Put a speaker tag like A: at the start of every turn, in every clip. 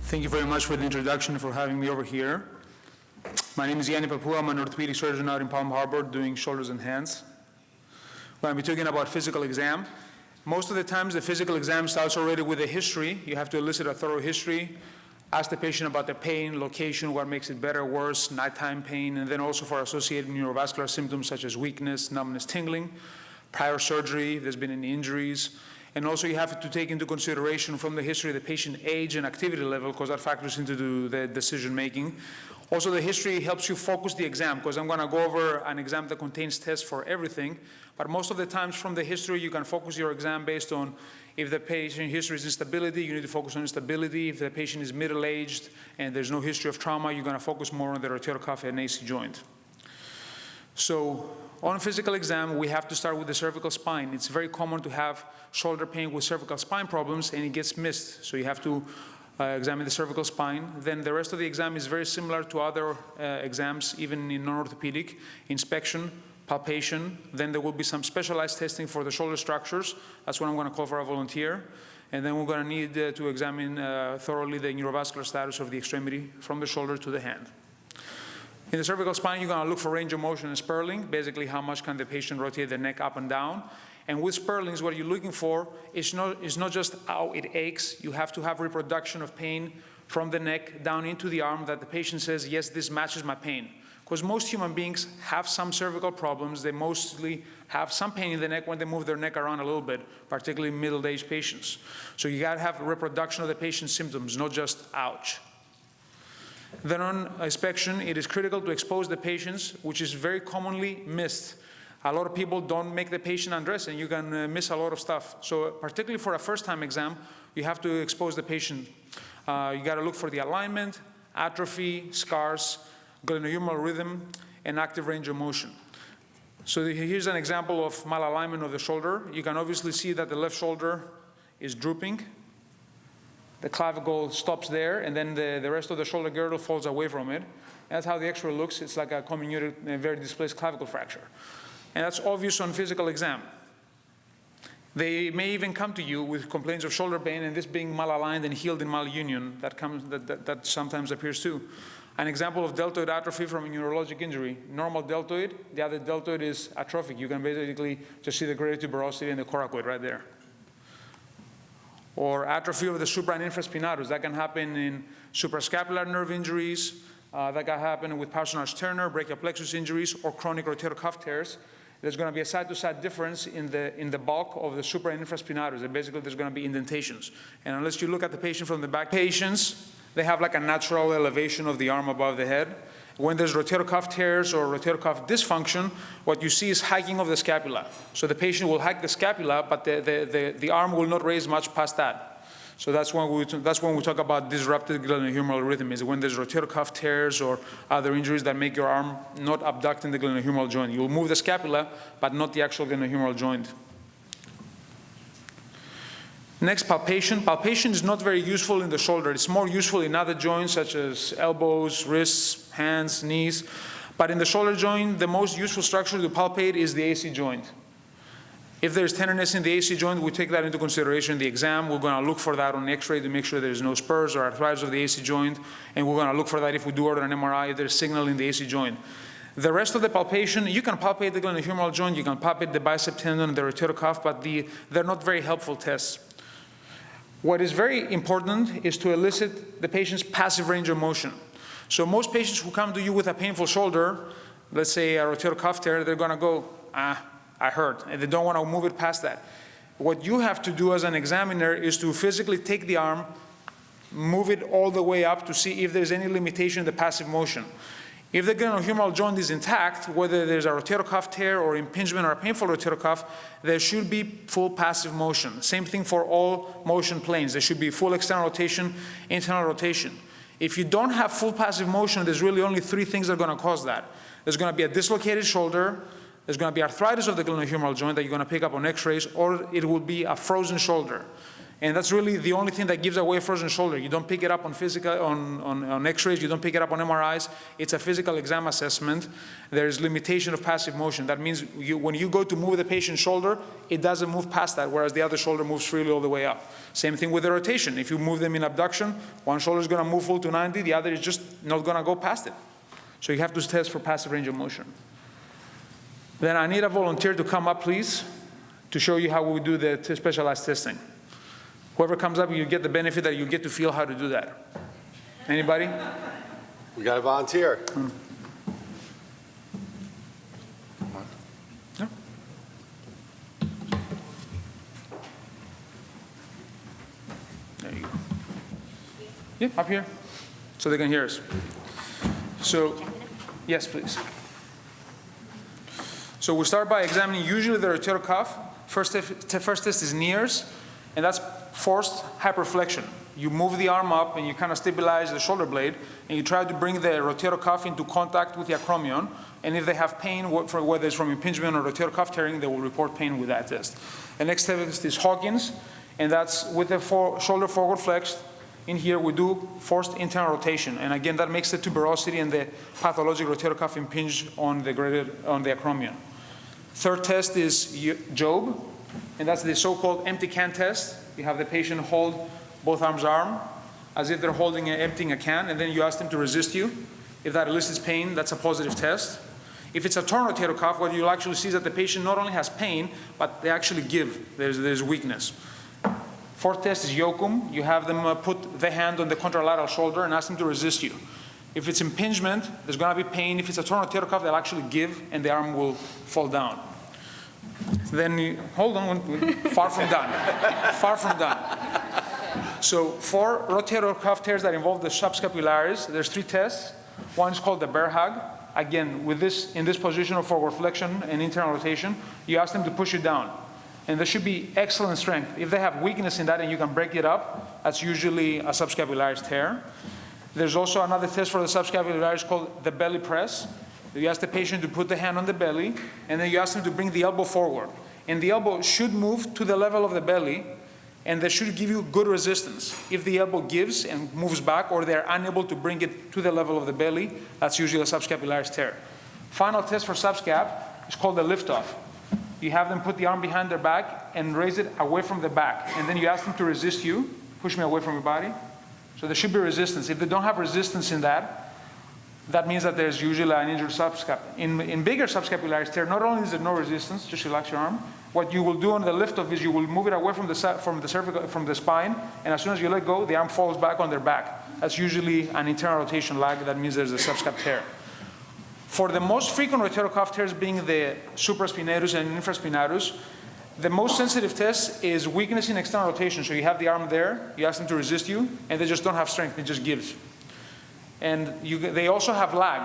A: Thank you very much for the introduction, for having me over here. My name is Ioannis Pappou. I'm an orthopedic surgeon out in Palm Harbor doing shoulders and hands. We're going to be talking about physical exam. Most of the times the physical exam starts already with a history. You have to elicit a thorough history, ask the patient about the pain, location, what makes it better, worse, nighttime pain, and then also for associated neurovascular symptoms such as weakness, numbness, tingling, prior surgery, if there's been any injuries. And also you have to take into consideration from the history the patient age and activity level, because that factors into the decision making. Also the history helps you focus the exam, because I'm going to go over an exam that contains tests for everything, but most of the times from the history you can focus your exam based on if the patient history is instability, you need to focus on instability. If the patient is middle-aged and there's no history of trauma, you're going to focus more on the rotator cuff and AC joint. So on physical exam, we have to start with the cervical spine. It's very common to have shoulder pain with cervical spine problems, and it gets missed. So you have to examine the cervical spine. Then the rest of the exam is very similar to other exams, even in non-orthopedic: inspection, palpation. Then there will be some specialized testing for the shoulder structures. That's what I'm going to call for a volunteer. And then we're going to need to examine thoroughly the neurovascular status of the extremity from the shoulder to the hand. In the cervical spine, you're going to look for range of motion and spurling, basically how much can the patient rotate the neck up and down. And with spurlings, what you're looking for is not just how it aches. You have to have reproduction of pain from the neck down into the arm that the patient says, yes, this matches my pain. Because most human beings have some cervical problems. They mostly have some pain in the neck when they move their neck around a little bit, particularly middle-aged patients. So you got to have reproduction of the patient's symptoms, not just ouch. Then on inspection, it is critical to expose the patients, which is very commonly missed. A lot of people don't make the patient undress, and you can miss a lot of stuff. So particularly for a first-time exam, you have to expose the patient. You got to look for the alignment, atrophy, scars, glenohumeral rhythm, and active range of motion. So here's an example of malalignment of the shoulder. You can obviously see that the left shoulder is drooping. The clavicle stops there, and then the rest of the shoulder girdle falls away from it. And that's how the x-ray looks. It's like a comminuted, very displaced clavicle fracture. And that's obvious on physical exam. They may even come to you with complaints of shoulder pain, and this being malaligned and healed in malunion, that sometimes appears too. An example of deltoid atrophy from a neurologic injury. Normal deltoid, the other deltoid is atrophic. You can basically just see the greater tuberosity and the coracoid right there. Or atrophy of the supra and infraspinatus. That can happen in suprascapular nerve injuries. That can happen with Parsonage-Turner, brachial plexus injuries, or chronic rotator cuff tears. There's going to be a side-to-side difference in the bulk of the supra and infraspinatus. And basically, there's going to be indentations. And unless you look at the patient from the back, patients, they have like a natural elevation of the arm above the head. When there's rotator cuff tears or rotator cuff dysfunction, what you see is hiking of the scapula. So the patient will hike the scapula, but the arm will not raise much past that. So that's when we talk about disrupted glenohumeral rhythm, is when there's rotator cuff tears or other injuries that make your arm not abduct in the glenohumeral joint. You'll move the scapula, but not the actual glenohumeral joint. Next, palpation. Palpation is not very useful in the shoulder. It's more useful in other joints such as elbows, wrists, hands, knees. But in the shoulder joint, the most useful structure to palpate is the AC joint. If there's tenderness in the AC joint, we take that into consideration in the exam. We're going to look for that on X-ray to make sure there's no spurs or arthritis of the AC joint. And we're going to look for that if we do order an MRI, if there's signal in the AC joint. The rest of the palpation, you can palpate the glenohumeral joint, you can palpate the bicep tendon and the rotator cuff, but they're not very helpful tests. What is very important is to elicit the patient's passive range of motion. So most patients who come to you with a painful shoulder, let's say a rotator cuff tear, they're going to go, I hurt, and they don't want to move it past that. What you have to do as an examiner is to physically take the arm, move it all the way up to see if there's any limitation in the passive motion. If the glenohumeral joint is intact, whether there's a rotator cuff tear or impingement or a painful rotator cuff, there should be full passive motion. Same thing for all motion planes. There should be full external rotation, internal rotation. If you don't have full passive motion, there's really only three things that are going to cause that. There's going to be a dislocated shoulder, there's going to be arthritis of the glenohumeral joint that you're going to pick up on x-rays, or it will be a frozen shoulder. And that's really the only thing that gives away frozen shoulder. You don't pick it up on on x-rays, you don't pick it up on MRIs. It's a physical exam assessment. There's limitation of passive motion. That means when you go to move the patient's shoulder, it doesn't move past that, whereas the other shoulder moves freely all the way up. Same thing with the rotation. If you move them in abduction, one shoulder is going to move full to 90, the other is just not going to go past it. So you have to test for passive range of motion. Then I need a volunteer to come up, please, to show you how we do the specialized testing. Whoever comes up, you get the benefit that you get to feel how to do that. Anybody?
B: We got a volunteer.
A: No? There you go. Yeah, up here, so they can hear us. So, yes, please. So we start by examining usually the rotator cuff. First test is NEARS, and that's forced hyperflexion. You move the arm up and you kind of stabilize the shoulder blade, and you try to bring the rotator cuff into contact with the acromion. And if they have pain, whether it's from impingement or rotator cuff tearing, they will report pain with that test. The next test is Hawkins, and that's with the shoulder forward flexed. In here, we do forced internal rotation. And again, that makes the tuberosity and the pathologic rotator cuff impinge on the acromion. Third test is Job, and that's the so-called empty can test. You have the patient hold both arms as if they're emptying a can, and then you ask them to resist you. If that elicits pain, that's a positive test. If it's a torn rotator cuff, what you'll actually see is that the patient not only has pain, but they actually give. There's weakness. Fourth test is Yokum. You have them put the hand on the contralateral shoulder and ask them to resist you. If it's impingement, there's going to be pain. If it's a torn rotator cuff, they'll actually give, and the arm will fall down. Then, hold on, far from done. Far from done. So for rotator cuff tears that involve the subscapularis, there's 3 tests. One is called the bear hug. Again, in this position of forward flexion and internal rotation, you ask them to push it down. And there should be excellent strength. If they have weakness in that and you can break it up, that's usually a subscapularis tear. There's also another test for the subscapularis called the belly press. You ask the patient to put the hand on the belly, and then you ask them to bring the elbow forward. And the elbow should move to the level of the belly, and they should give you good resistance. If the elbow gives and moves back, or they're unable to bring it to the level of the belly, that's usually a subscapularis tear. Final test for subscap is called the lift-off. You have them put the arm behind their back and raise it away from the back. And then you ask them to resist you. Push me away from your body. So there should be resistance. If they don't have resistance in that, that means that there's usually an injured subscap. In bigger subscapularis tear, not only is there no resistance, just relax your arm. What you will do on the lift-off is you will move it away from the cervical, from the spine, and as soon as you let go, the arm falls back on their back. That's usually an internal rotation lag. That means there's a subscap tear. For the most frequent rotator cuff tears being the supraspinatus and infraspinatus, the most sensitive test is weakness in external rotation. So you have the arm there, you ask them to resist you, and they just don't have strength, it just gives. And they also have lag.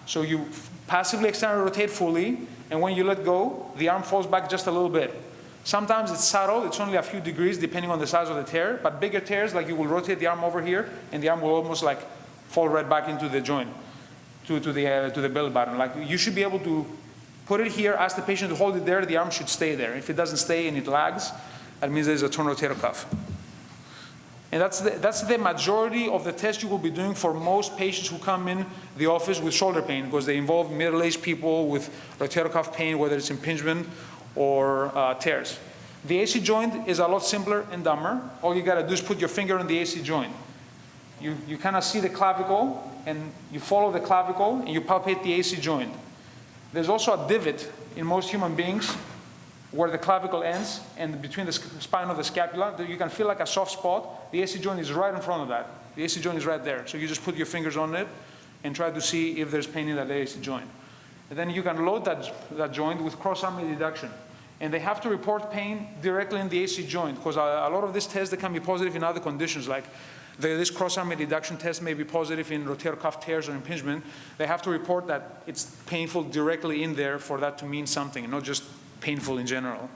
A: So you passively externally rotate fully, and when you let go, the arm falls back just a little bit. Sometimes it's subtle, it's only a few degrees depending on the size of the tear, but bigger tears, like you will rotate the arm over here, and the arm will almost like fall right back into the joint, to the belly button. Like you should be able to put it here, ask the patient to hold it there, the arm should stay there. If it doesn't stay and it lags, that means there's a torn rotator cuff. And that's the majority of the tests you will be doing for most patients who come in the office with shoulder pain, because they involve middle-aged people with rotator cuff pain, whether it's impingement or tears. The AC joint is a lot simpler and dumber. All you got to do is put your finger on the AC joint. You kind of see the clavicle, and you follow the clavicle, and you palpate the AC joint. There's also a divot in most human beings where the clavicle ends, and between the spine of the scapula, you can feel like a soft spot. The AC joint is right in front of that. The AC joint is right there. So you just put your fingers on it and try to see if there's pain in that AC joint. And then you can load that joint with cross-arm deduction. And they have to report pain directly in the AC joint, because a lot of these tests, they can be positive in other conditions, like this cross-arm deduction test may be positive in rotator cuff tears or impingement. They have to report that it's painful directly in there for that to mean something, not just painful in general.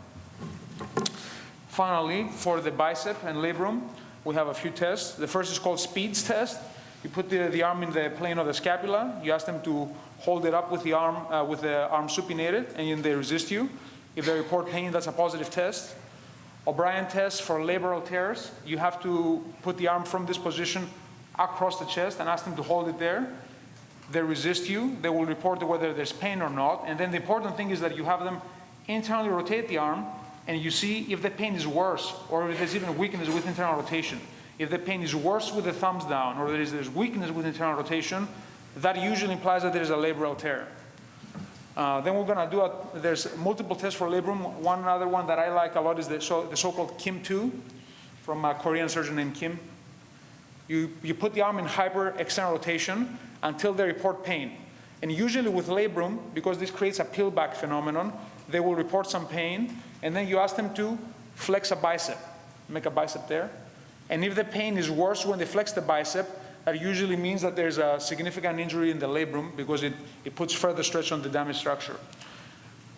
A: Finally, for the bicep and labrum, we have a few tests. The first is called Speed's test. You put the arm in the plane of the scapula. You ask them to hold it up with the arm supinated, and then they resist you. If they report pain, that's a positive test. O'Brien test for labral tears. You have to put the arm from this position across the chest and ask them to hold it there. They resist you. They will report whether there's pain or not. And then the important thing is that you have them internally rotate the arm, and you see if the pain is worse or if there's even weakness with internal rotation. If the pain is worse with the thumbs down or there's weakness with internal rotation, that usually implies that there is a labral tear. Then we're going to do there's multiple tests for labrum. One other one that I like a lot is the so-called Kim 2 from a Korean surgeon named Kim. You put the arm in hyper-external rotation until they report pain. And usually with labrum, because this creates a peel-back phenomenon, they will report some pain, and then you ask them to flex a bicep. Make a bicep there. And if the pain is worse when they flex the bicep, that usually means that there's a significant injury in the labrum because it puts further stress on the damaged structure.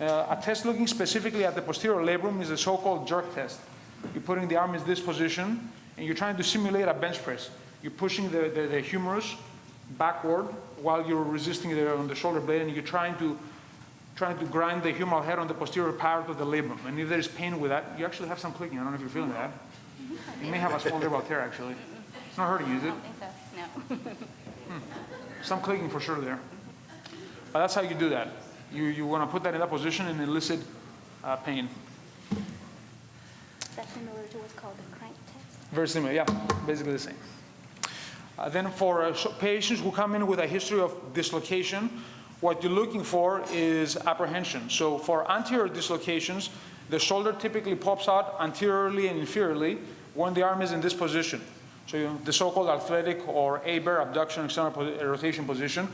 A: A test looking specifically at the posterior labrum is the so-called jerk test. You're putting the arm in this position, and you're trying to simulate a bench press. You're pushing the humerus backward while you're resisting on the shoulder blade, and you're trying to grind the humeral head on the posterior part of the labrum. And if there's pain with that, you actually have some clicking. I don't know if you're feeling that. You may have a small labral tear, actually. It's not hurting you, is it?
C: I don't think so, no.
A: Some clicking for sure there. But that's how you do that. You want to put that in that position and elicit pain.
C: Is that similar to what's called the crank test?
A: Very similar, yeah, basically the same. Then for patients who come in with a history of dislocation, what you're looking for is apprehension. So for anterior dislocations, the shoulder typically pops out anteriorly and inferiorly when the arm is in this position. So the so-called athletic or A-bear abduction external rotation position.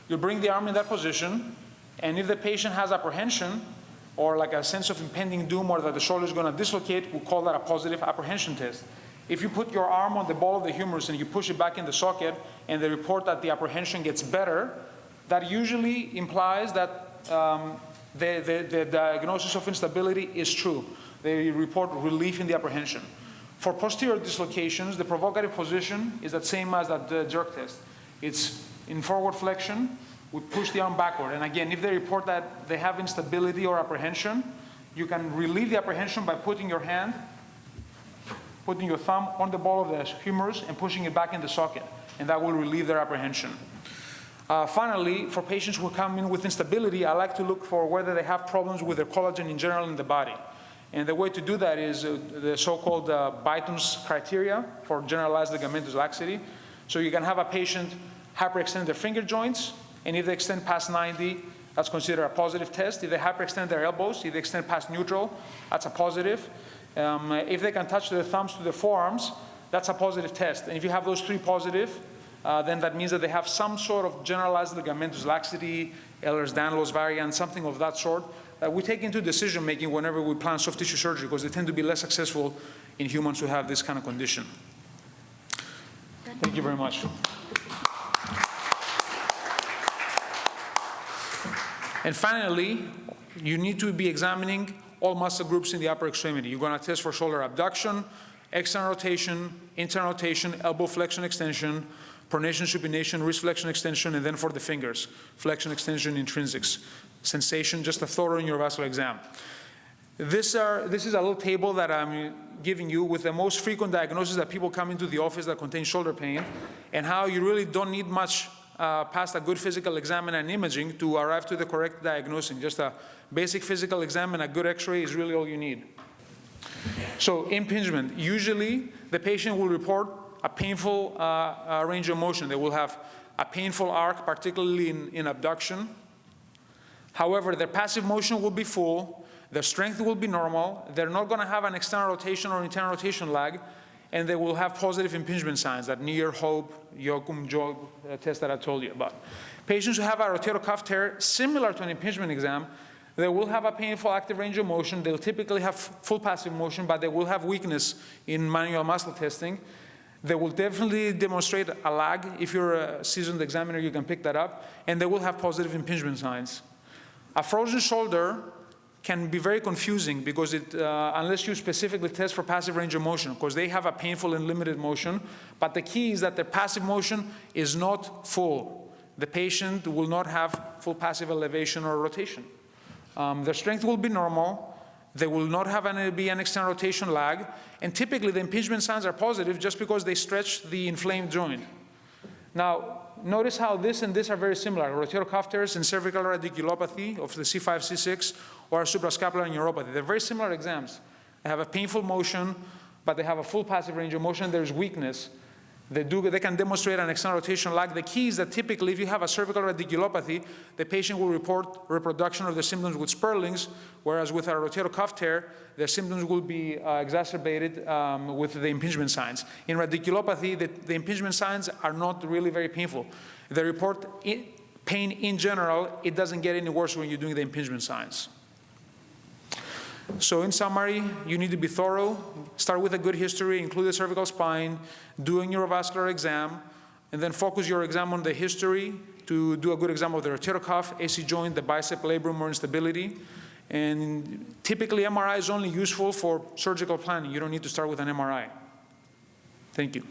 A: You bring the arm in that position, and if the patient has apprehension or like a sense of impending doom or that the shoulder is going to dislocate, we call that a positive apprehension test. If you put your arm on the ball of the humerus and you push it back in the socket and they report that the apprehension gets better, that usually implies that the diagnosis of instability is true. They report relief in the apprehension. For posterior dislocations, the provocative position is the same as that jerk test. It's in forward flexion. We push the arm backward. And again, if they report that they have instability or apprehension, you can relieve the apprehension by putting your hand, putting your thumb on the ball of the humerus and pushing it back in the socket. And that will relieve their apprehension. Finally, for patients who come in with instability, I like to look for whether they have problems with their collagen in general in the body. And the way to do that is the so-called Byton's criteria for generalized ligamentous laxity. So you can have a patient hyperextend their finger joints, and if they extend past 90, that's considered a positive test. If they hyperextend their elbows, if they extend past neutral, that's a positive. If they can touch their thumbs to the forearms, that's a positive test. And if you have those three positive, then that means that they have some sort of generalized ligamentous laxity, Ehlers-Danlos variant, something of that sort, that we take into decision-making whenever we plan soft tissue surgery, because they tend to be less successful in humans who have this kind of condition. Thank you very much. And finally, you need to be examining all muscle groups in the upper extremity. You're going to test for shoulder abduction, external rotation, internal rotation, elbow flexion extension, pronation supination, wrist flexion extension, and then for the fingers, flexion extension intrinsics. Sensation, just a thorough neurovascular exam. This is a little table that I'm giving you with the most frequent diagnoses that people come into the office that contain shoulder pain, and how you really don't need much past a good physical exam and an imaging to arrive to the correct diagnosing. Just a basic physical exam and a good x-ray is really all you need. So impingement, usually the patient will report a painful range of motion. They will have a painful arc, particularly in abduction. However, their passive motion will be full, their strength will be normal, they're not going to have an external rotation or internal rotation lag, and they will have positive impingement signs, that Neer, Hope, Yoakum, Jog test that I told you about. Patients who have a rotator cuff tear, similar to an impingement exam, they will have a painful active range of motion. They'll typically have full passive motion, but they will have weakness in manual muscle testing. They will definitely demonstrate a lag. If you're a seasoned examiner, you can pick that up. And they will have positive impingement signs. A frozen shoulder can be very confusing because unless you specifically test for passive range of motion, because they have a painful and limited motion, but the key is that their passive motion is not full. The patient will not have full passive elevation or rotation. Their strength will be normal. There will not be an external rotation lag, and typically the impingement signs are positive just because they stretch the inflamed joint. Now, notice how this and this are very similar. Rotator cuff tears and cervical radiculopathy of the C5, C6, or suprascapular neuropathy. They're very similar exams. They have a painful motion, but they have a full passive range of motion. There's weakness. They can demonstrate an external rotation lag. The key is that typically if you have a cervical radiculopathy, the patient will report reproduction of the symptoms with Sperling's, whereas with a rotator cuff tear, the symptoms will be exacerbated with the impingement signs. In radiculopathy, the impingement signs are not really very painful. They report pain in general. It doesn't get any worse when you're doing the impingement signs. So in summary, you need to be thorough, start with a good history, include the cervical spine, do a neurovascular exam, and then focus your exam on the history to do a good exam of the rotator cuff, AC joint, the bicep, labrum, or instability. And typically MRI is only useful for surgical planning. You don't need to start with an MRI. Thank you.